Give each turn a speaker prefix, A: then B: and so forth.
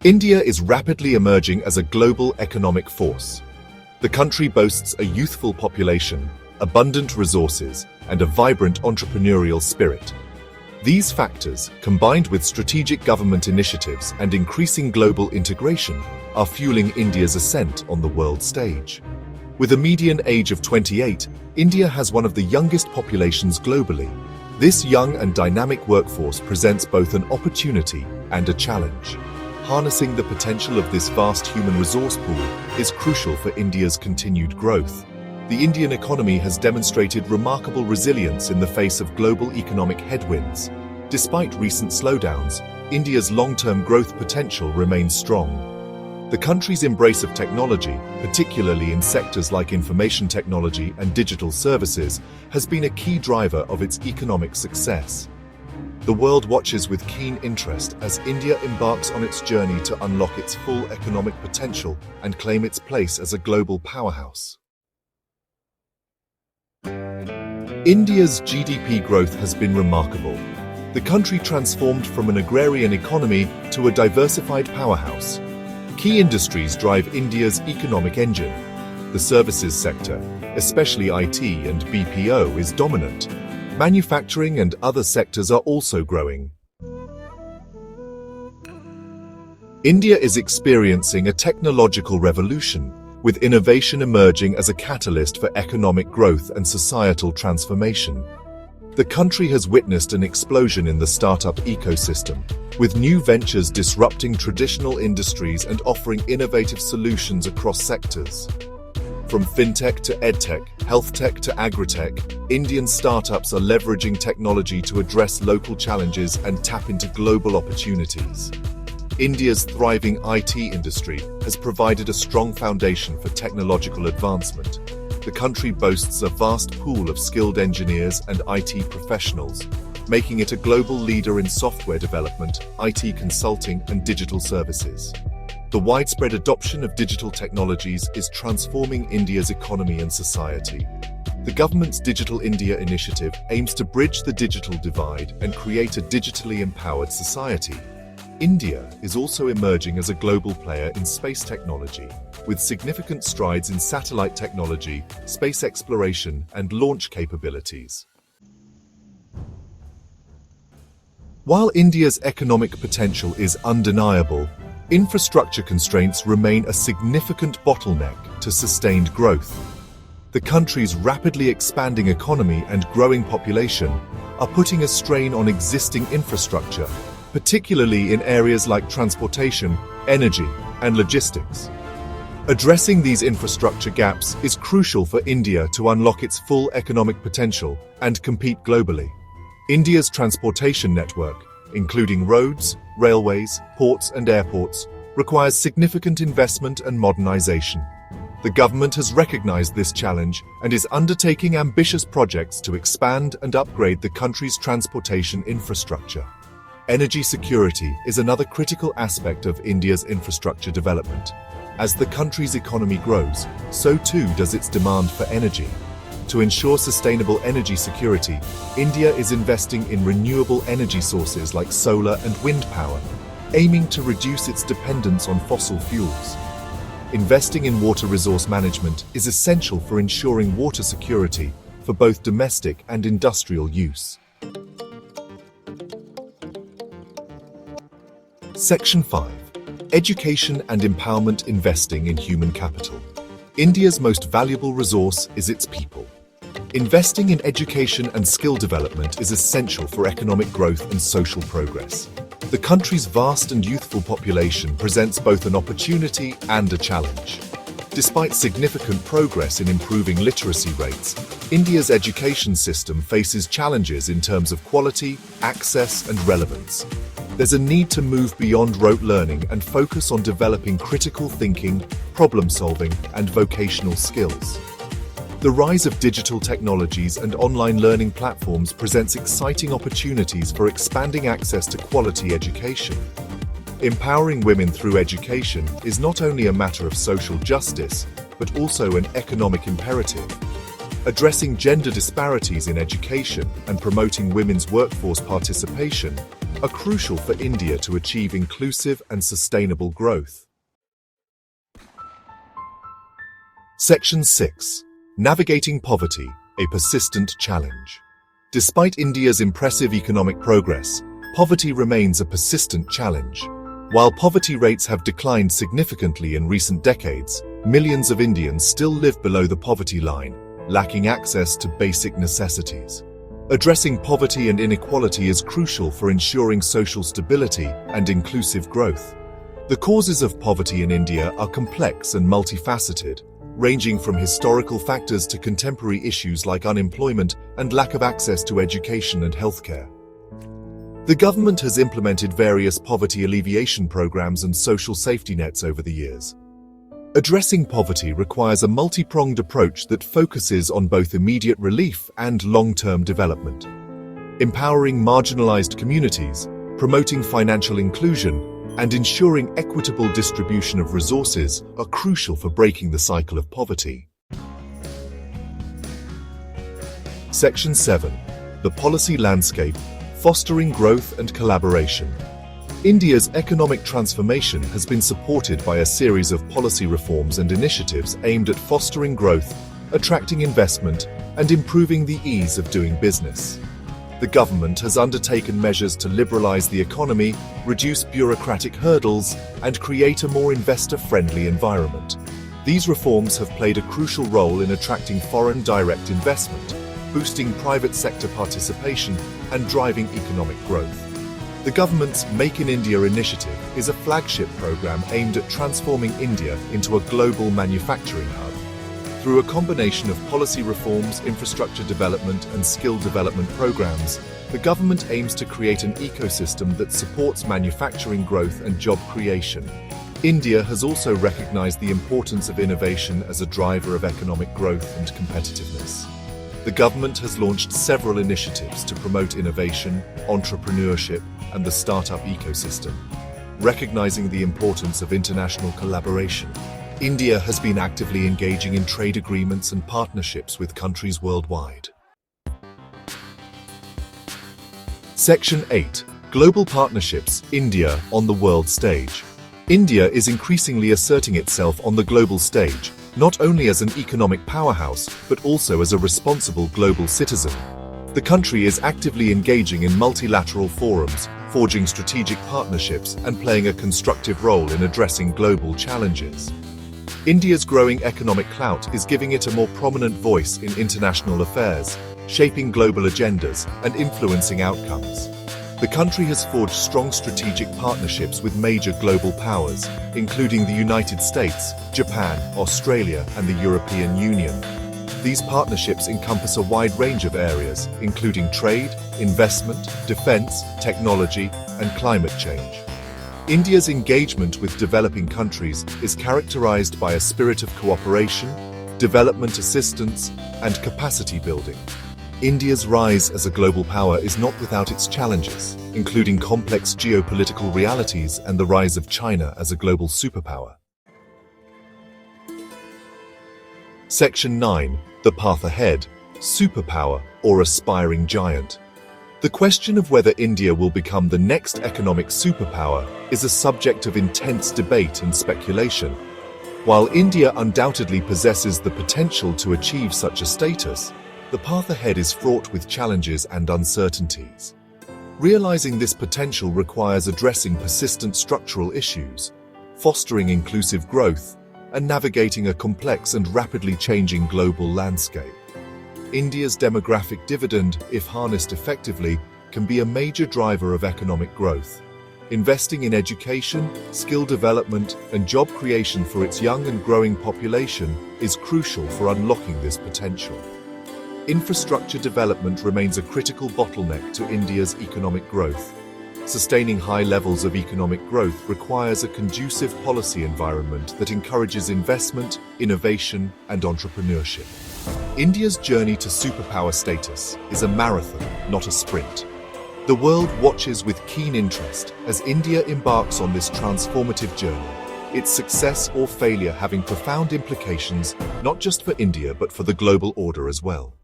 A: India is rapidly emerging as a global economic force. The country boasts a youthful population, abundant resources, and a vibrant entrepreneurial spirit. These factors, combined with strategic government initiatives and increasing global integration, are fueling India's ascent on the world stage. With a median age of 28, India has one of the youngest populations globally. This young and dynamic workforce presents both an opportunity and a challenge. Harnessing the potential of this vast human resource pool is crucial for India's continued growth. The Indian economy has demonstrated remarkable resilience in the face of global economic headwinds. Despite recent slowdowns, India's long-term growth potential remains strong. The country's embrace of technology, particularly in sectors like information technology and digital services, has been a key driver of its economic success. The world watches with keen interest as India embarks on its journey to unlock its full economic potential and claim its place as a global powerhouse. India's GDP growth has been remarkable. The country transformed from an agrarian economy to a diversified powerhouse. Key industries drive India's economic engine. The services sector, especially IT and BPO, is dominant. Manufacturing and other sectors are also growing. India is experiencing a technological revolution, with innovation emerging as a catalyst for economic growth and societal transformation. The country has witnessed an explosion in the startup ecosystem, with new ventures disrupting traditional industries and offering innovative solutions across sectors. From fintech to edtech, healthtech to agritech, Indian startups are leveraging technology to address local challenges and tap into global opportunities. India's thriving IT industry has provided a strong foundation for technological advancement. The country boasts a vast pool of skilled engineers and IT professionals, making it a global leader in software development, IT consulting, and digital services. The widespread adoption of digital technologies is transforming India's economy and society. The government's Digital India initiative aims to bridge the digital divide and create a digitally empowered society. India is also emerging as a global player in space technology, with significant strides in satellite technology, space exploration, and launch capabilities. While India's economic potential is undeniable, infrastructure constraints remain a significant bottleneck to sustained growth. The country's rapidly expanding economy and growing population are putting a strain on existing infrastructure, particularly in areas like transportation, energy, and logistics. Addressing these infrastructure gaps is crucial for India to unlock its full economic potential and compete globally. India's transportation network, including roads, railways, ports, and airports, requires significant investment and modernization. The government has recognized this challenge and is undertaking ambitious projects to expand and upgrade the country's transportation infrastructure. Energy security is another critical aspect of India's infrastructure development. As the country's economy grows, so too does its demand for energy. To ensure sustainable energy security, India is investing in renewable energy sources like solar and wind power, aiming to reduce its dependence on fossil fuels. Investing in water resource management is essential for ensuring water security for both domestic and industrial use. Section 5. Education and Empowerment Investing in Human Capital. India's most valuable resource is its people. Investing in education and skill development is essential for economic growth and social progress. The country's vast and youthful population presents both an opportunity and a challenge. Despite significant progress in improving literacy rates, India's education system faces challenges in terms of quality, access, and relevance. There's a need to move beyond rote learning and focus on developing critical thinking, problem-solving, and vocational skills. The rise of digital technologies and online learning platforms presents exciting opportunities for expanding access to quality education. Empowering women through education is not only a matter of social justice, but also an economic imperative. Addressing gender disparities in education and promoting women's workforce participation are crucial for India to achieve inclusive and sustainable growth. Section 6. Navigating poverty, a persistent challenge. Despite India's impressive economic progress, poverty remains a persistent challenge. While poverty rates have declined significantly in recent decades, millions of Indians still live below the poverty line, lacking access to basic necessities. Addressing poverty and inequality is crucial for ensuring social stability and inclusive growth. The causes of poverty in India are complex and multifaceted, ranging from historical factors to contemporary issues like unemployment and lack of access to education and healthcare. The government has implemented various poverty alleviation programs and social safety nets over the years. Addressing poverty requires a multi-pronged approach that focuses on both immediate relief and long-term development. Empowering marginalized communities, promoting financial inclusion, and ensuring equitable distribution of resources are crucial for breaking the cycle of poverty. Section 7. The policy landscape, fostering growth and collaboration. India's economic transformation has been supported by a series of policy reforms and initiatives aimed at fostering growth, attracting investment, and improving the ease of doing business. The government has undertaken measures to liberalize the economy, reduce bureaucratic hurdles, and create a more investor-friendly environment. These reforms have played a crucial role in attracting foreign direct investment, boosting private sector participation, and driving economic growth. The government's Make in India initiative is a flagship program aimed at transforming India into a global manufacturing hub. Through a combination of policy reforms, infrastructure development, and skill development programs, the government aims to create an ecosystem that supports manufacturing growth and job creation. India has also recognized the importance of innovation as a driver of economic growth and competitiveness. The government has launched several initiatives to promote innovation, entrepreneurship, and the startup ecosystem. Recognizing the importance of international collaboration, India has been actively engaging in trade agreements and partnerships with countries worldwide. Section 8. Global Partnerships, India on the world stage. India is increasingly asserting itself on the global stage, not only as an economic powerhouse, but also as a responsible global citizen. The country is actively engaging in multilateral forums, forging strategic partnerships, and playing a constructive role in addressing global challenges. India's growing economic clout is giving it a more prominent voice in international affairs, shaping global agendas and influencing outcomes. The country has forged strong strategic partnerships with major global powers, including the United States, Japan, Australia, and the European Union. These partnerships encompass a wide range of areas, including trade, investment, defense, technology, and climate change. India's engagement with developing countries is characterized by a spirit of cooperation, development assistance, and capacity building. India's rise as a global power is not without its challenges, including complex geopolitical realities and the rise of China as a global superpower. Section 9. The path ahead, superpower or aspiring giant. The question of whether India will become the next economic superpower is a subject of intense debate and speculation. While India undoubtedly possesses the potential to achieve such a status, the path ahead is fraught with challenges and uncertainties. Realizing this potential requires addressing persistent structural issues, fostering inclusive growth, and navigating a complex and rapidly changing global landscape. India's demographic dividend, if harnessed effectively, can be a major driver of economic growth. Investing in education, skill development, and job creation for its young and growing population is crucial for unlocking this potential. Infrastructure development remains a critical bottleneck to India's economic growth. Sustaining high levels of economic growth requires a conducive policy environment that encourages investment, innovation, and entrepreneurship. India's journey to superpower status is a marathon, not a sprint. The world watches with keen interest as India embarks on this transformative journey, its success or failure having profound implications not just for India but for the global order as well.